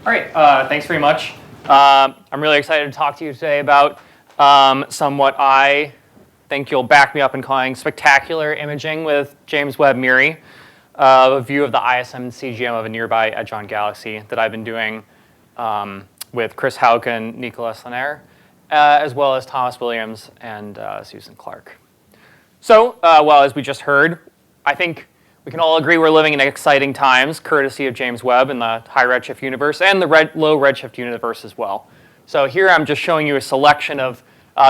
All right, thanks very much. I'm really excited to talk to you today about what I think you'll back me up in calling spectacular imaging with James Webb MIRI, a view of the ISM and CGM of a nearby edge-on galaxy that I've been doing with Chris Hauck and Nicolas Lanaire, as well as Thomas Williams and Susan Clark. So, well, as we just heard, I think we can all agree we're living in exciting times, courtesy of James Webb and the high redshift universe and the low redshift universe as well. So here I'm just showing you a selection of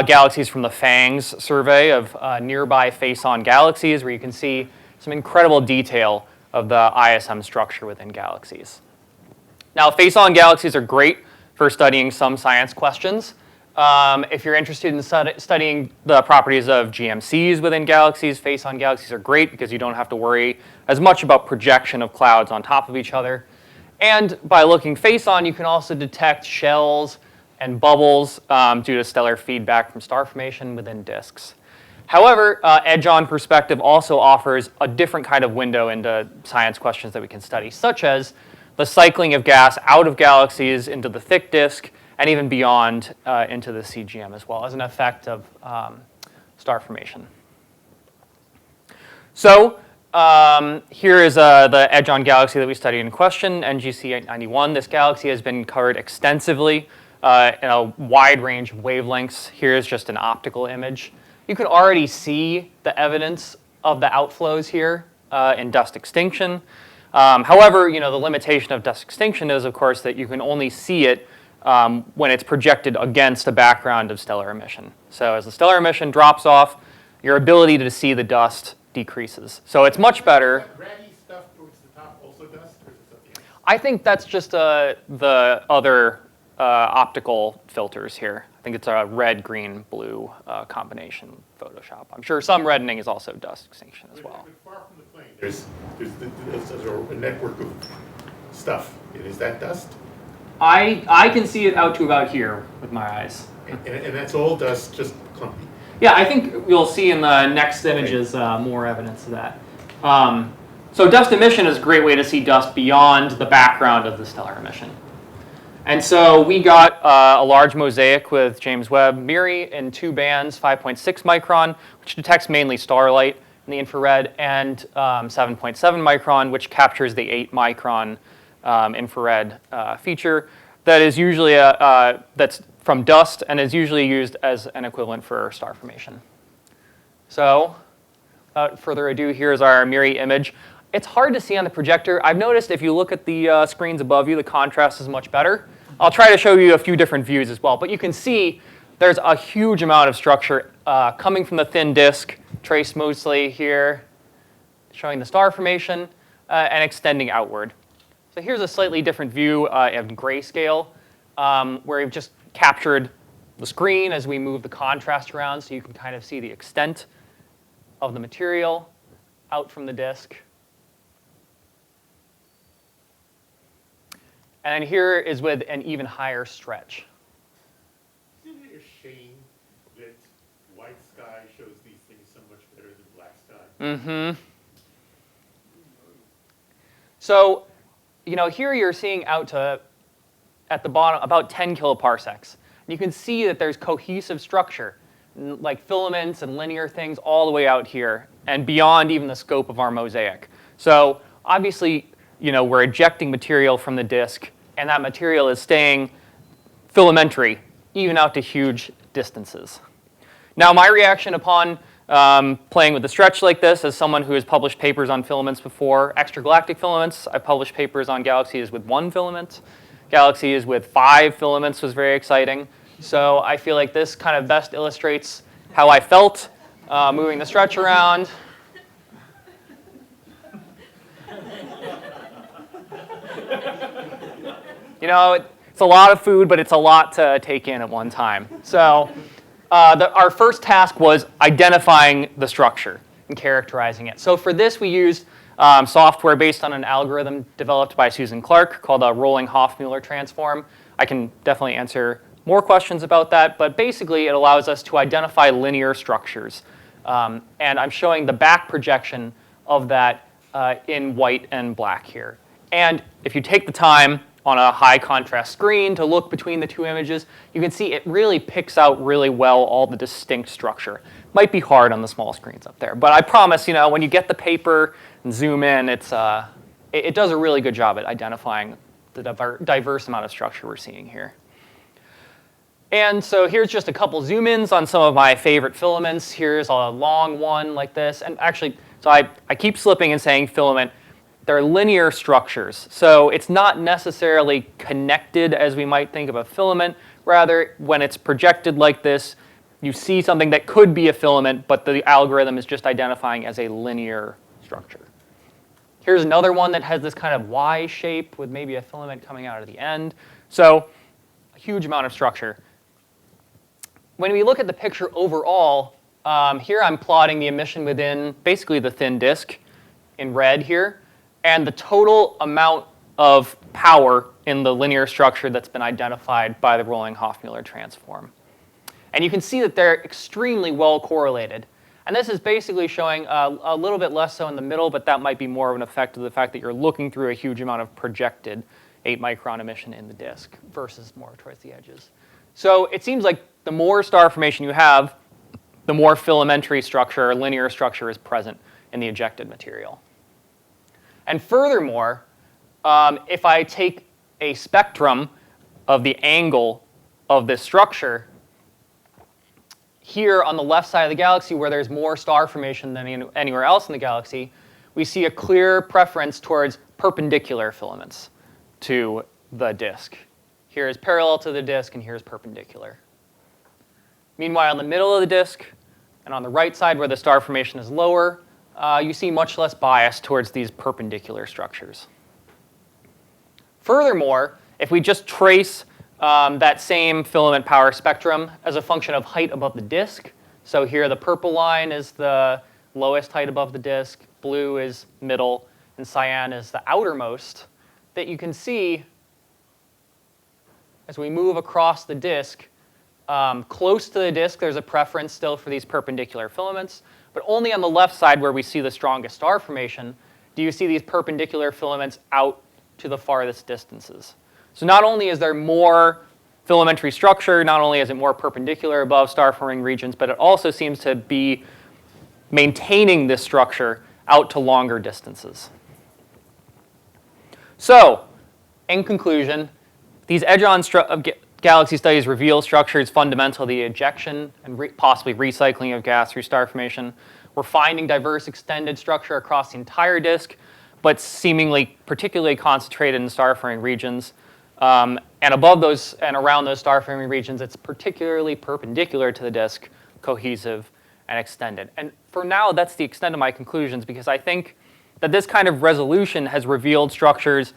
galaxies from the FANGS survey of nearby face-on galaxies, where you can see some incredible detail of the ISM structure within galaxies. Now, face-on galaxies are great for studying some science questions. If you're interested in studying the properties of GMCs within galaxies, face-on galaxies are great because you don't have to worry as much about projection of clouds on top of each other. And by looking face-on, you can also detect shells and bubbles due to stellar feedback from star formation within disks. However, edge-on perspective also offers a different kind of window into science questions that we can study, such as the cycling of gas out of galaxies into the thick disk, and even beyond into the CGM as well, as an effect of star formation. So here is the edge-on galaxy that we studied in question, NGC 891. This galaxy has been covered extensively in a wide range of wavelengths. Here's just an optical image. You can already see the evidence of the outflows here in dust extinction. However, the limitation of dust extinction is, of course, that you can only see it when it's projected against a background of stellar emission. So as the stellar emission drops off, your ability to see the dust decreases. So it's much better. That ratty stuff towards the top also dust, or is it something else? I think that's just the other optical filters here. I think it's a red, green, blue combination Photoshop. I'm sure some reddening is also dust extinction as well. But far from the plane, there's a network of stuff. Is that dust? I can see it out to about here with my eyes. And that's all dust, just clumpy. Yeah, I think you'll see in the next images more evidence of that. So dust emission is a great way to see dust beyond the background of the stellar emission. And so we got a large mosaic with James Webb MIRI in two bands, 5.6 micron, which detects mainly starlight in the infrared, and 7.7 micron, which captures the 8 micron infrared feature that is usually that's from dust and is usually used as an equivalent for star formation. So without further ado, here's our MIRI image. It's hard to see on the projector. I've noticed if you look at the screens above you, the contrast is much better. I'll try to show you a few different views as well, but you can see there's a huge amount of structure coming from the thin disk, traced mostly here, showing the star formation, and extending outward. So here's a slightly different view in grayscale, where we've just captured the screen as we move the contrast around, so you can kind of see the extent of the material out from the disk. And here is with an even higher stretch. Isn't it a shame that white sky shows these things so much better than black sky? Mm-hmm. So, here you're seeing out to, at the bottom, about 10 kiloparsecs. And you can see that there's cohesive structure, like filaments and linear things all the way out here, and beyond even the scope of our mosaic. So obviously, we're ejecting material from the disk, and that material is staying filamentary, even out to huge distances. Now, my reaction upon playing with the stretch like this, as someone who has published papers on filaments before, extragalactic filaments, I published papers on galaxies with 1 filament. Galaxies with 5 filaments was very exciting. So I feel like this kind of best illustrates how I felt moving the stretch around. It's a lot of food, but it's a lot to take in at one time. So our first task was identifying the structure and characterizing it. So for this, we used software based on an algorithm developed by Susan Clark called a rolling Hofmuller transform. I can definitely answer more questions about that, but basically it allows us to identify linear structures. And I'm showing the back projection of that in white and black here. And if you take the time on a high contrast screen to look between the two images, you can see it really picks out really well all the distinct structure. Might be hard on the small screens up there, but I promise, when you get the paper and zoom in, it does a really good job at identifying the diverse amount of structure we're seeing here. And so here's just a couple zoom-ins on some of my favorite filaments. Here's a long one like this. And actually, so I keep slipping and saying filament. They're linear structures. So it's not necessarily connected as we might think of a filament. Rather, when it's projected like this, you see something that could be a filament, but the algorithm is just identifying as a linear structure. Here's another one that has this kind of Y shape with maybe a filament coming out of the end. So a huge amount of structure. When we look at the picture overall, here I'm plotting the emission within basically the thin disk in red here, and the total amount of power in the linear structure that's been identified by the rolling Hofmüller transform. And you can see that they're extremely well correlated. And this is basically showing a little bit less so in the middle, but that might be more of an effect of the fact that you're looking through a huge amount of projected 8-micron emission in the disk versus more towards the edges. So it seems like the more star formation you have, the more filamentary structure or linear structure is present in the ejected material. And furthermore, if I take a spectrum of the angle of this structure, here on the left side of the galaxy where there's more star formation than anywhere else in the galaxy, we see a clear preference towards perpendicular filaments to the disk. Here is parallel to the disk, and here's perpendicular. Meanwhile, in the middle of the disk and on the right side where the star formation is lower, you see much less bias towards these perpendicular structures. Furthermore, if we just trace that same filament power spectrum as a function of height above the disk, so here the purple line is the lowest height above the disk, blue is middle, and cyan is the outermost, that you can see as we move across the disk, close to the disk, there's a preference still for these perpendicular filaments, but only on the left side where we see the strongest star formation do you see these perpendicular filaments out to the farthest distances. So not only is there more filamentary structure, not only is it more perpendicular above star-forming regions, but it also seems to be maintaining this structure out to longer distances. So, in conclusion, these edge-on galaxy studies reveal structures fundamental to the ejection and possibly recycling of gas through star formation. We're finding diverse extended structure across the entire disk, but seemingly particularly concentrated in star-forming regions. And above those and around those star-forming regions, it's particularly perpendicular to the disk, cohesive, and extended. And for now, that's the extent of my conclusions, because I think that this kind of resolution has revealed structures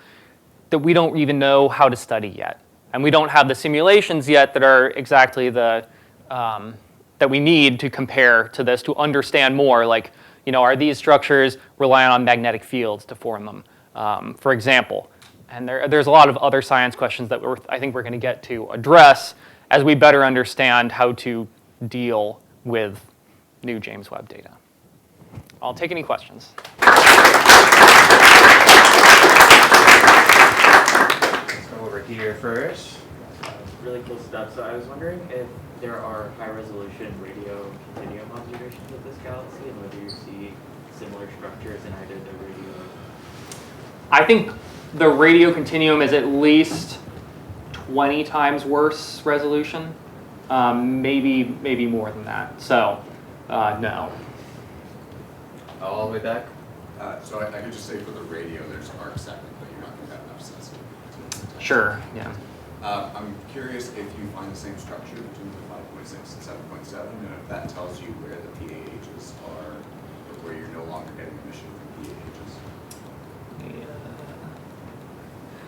that we don't even know how to study yet. And we don't have the simulations yet that are exactly the, that we need to compare to this to understand more, like, are these structures reliant on magnetic fields to form them, for example. And there's a lot of other science questions that I think we're going to get to address as we better understand how to deal with new James Webb data. I'll take any questions. Let's go over here first. Really cool stuff. So I was wondering if there are high-resolution radio continuum observations of this galaxy and whether you see similar structures in either the radio. I think the radio continuum is at least 20 times worse resolution, maybe more than that. So, no. All the way back? So I could just say for the radio, there's arc segment, but you're not going to have enough sensitivity. Sure, yeah. I'm curious if you find the same structure between the 5.6 and 7.7, and if that tells you where the PAHs are, or where you're no longer getting emission from PAHs. Yeah.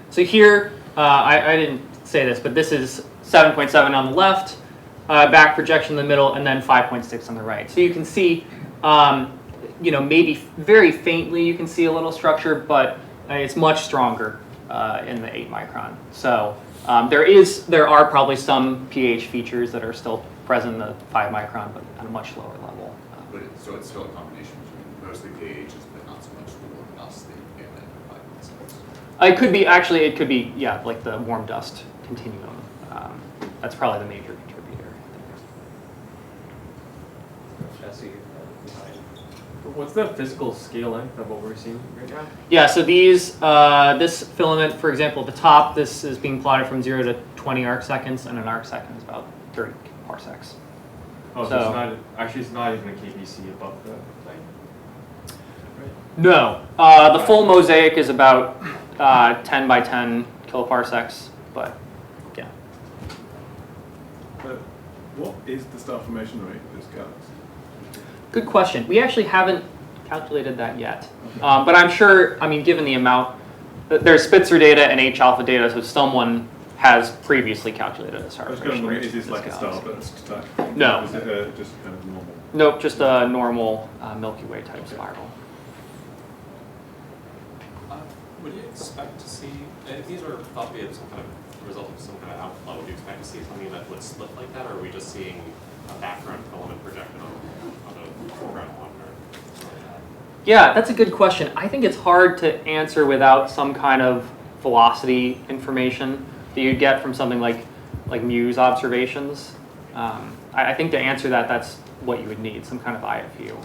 So here, I didn't say this, but this is 7.7 on the left, back projection in the middle, and then 5.6 on the right. So you can see, maybe very faintly you can see a little structure, but it's much stronger in the 8 micron. So there are probably some pH features that are still present in the 5 micron, but at a much lower level. So it's still a combination between mostly PAHs, but not so much the luminosity and then 5.6. It could be, actually, it could be, yeah, like the warm dust continuum. That's probably the major contributor. Jesse, what's the physical scale length of what we're seeing right now? Yeah, so these, this filament, for example, at the top, this is being plotted from 0 to 20 arc seconds, and an arc second is about 30 parsecs. Oh, so So- it's not, actually it's not even a KBC above the plane. No, the full mosaic is about 10 by 10 kiloparsecs, but yeah. But what is the star formation rate of this galaxy? Good question. We actually haven't calculated that yet. But I'm sure, I mean, given the amount, there's Spitzer data and H-alpha data, so someone has previously calculated a star I was going to formation wonder, rate. is this of like a galaxy. starburst type? No. Is it just kind of normal? Nope, just a normal Milky Way type spiral. Would you expect to see, if these are thought to be some kind of result of some kind of outflow, would you expect to see something that would split like that, or are we just seeing a background filament projected on a foreground one? Yeah, that's a good question. I think it's hard to answer without some kind of velocity information that you'd get from something like Muse observations. I think to answer that, that's what you would need, some kind of IFU.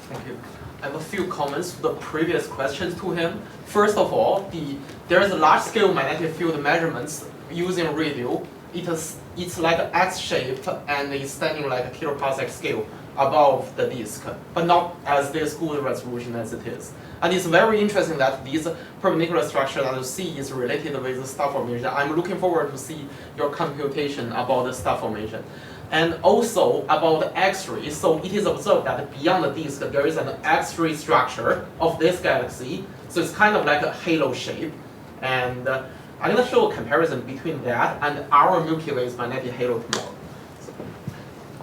Thank you. I have a few comments to the previous questions to him. First of all, there is a large-scale magnetic field measurements using radio. It's like X-shaped and it's standing like a kiloparsec scale above the disk, but not as this good resolution as it is. And it's very interesting that this perpendicular structure that you see is related with the star formation. I'm looking forward to see your computation about the star formation. And also about the X-ray. So it is observed that beyond the disk, there is an X-ray structure of this galaxy. So it's kind of like a halo shape. And I'm going to show a comparison between that and our Milky Way's magnetic halo tomorrow. So,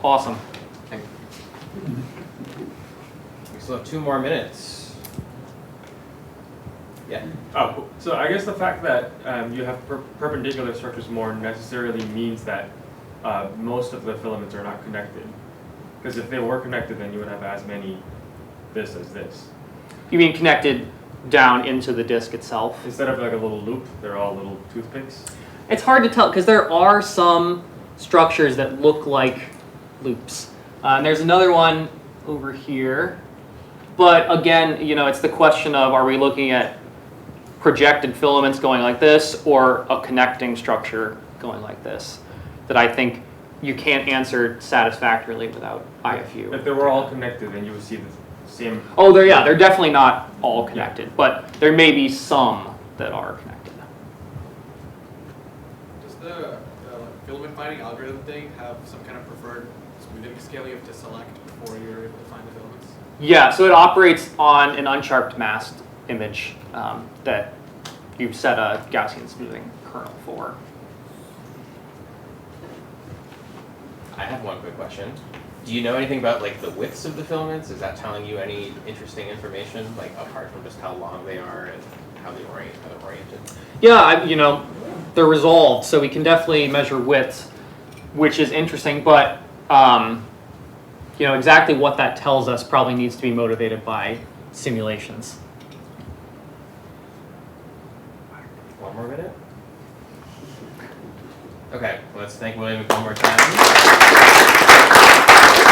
Awesome. thank you. We still have 2 more minutes. Yeah. Oh, cool. So I guess the fact that you have perpendicular structures more necessarily means that most of the filaments are not connected. Because if they were connected, then you would have as many this as this. You mean connected down into the disk itself? Instead of like a little loop, they're all little toothpicks. It's hard to tell because there are some structures that look like loops. And there's another one over here. But again, you know, it's the question of, are we looking at projected filaments going like this or a connecting structure going like this? That I think you can't answer satisfactorily without IFU. If they were all connected, then you would see the same. Oh, they're definitely not all connected, but there may be some that are connected. Does the filament finding algorithm thing have some kind of preferred smoothing scale you have to select before you're able to find the filaments? Yeah, so it operates on an unsharped masked image that you set a Gaussian smoothing kernel for. I have one quick question. Do you know anything about like the widths of the filaments? Is that telling you any interesting information, like apart from just how long they are and how they're oriented? Yeah, you know, they're resolved, so we can definitely measure widths, which is interesting, but you know, exactly what that tells us probably needs to be motivated by simulations. 1 more minute? Okay, let's thank William one more time.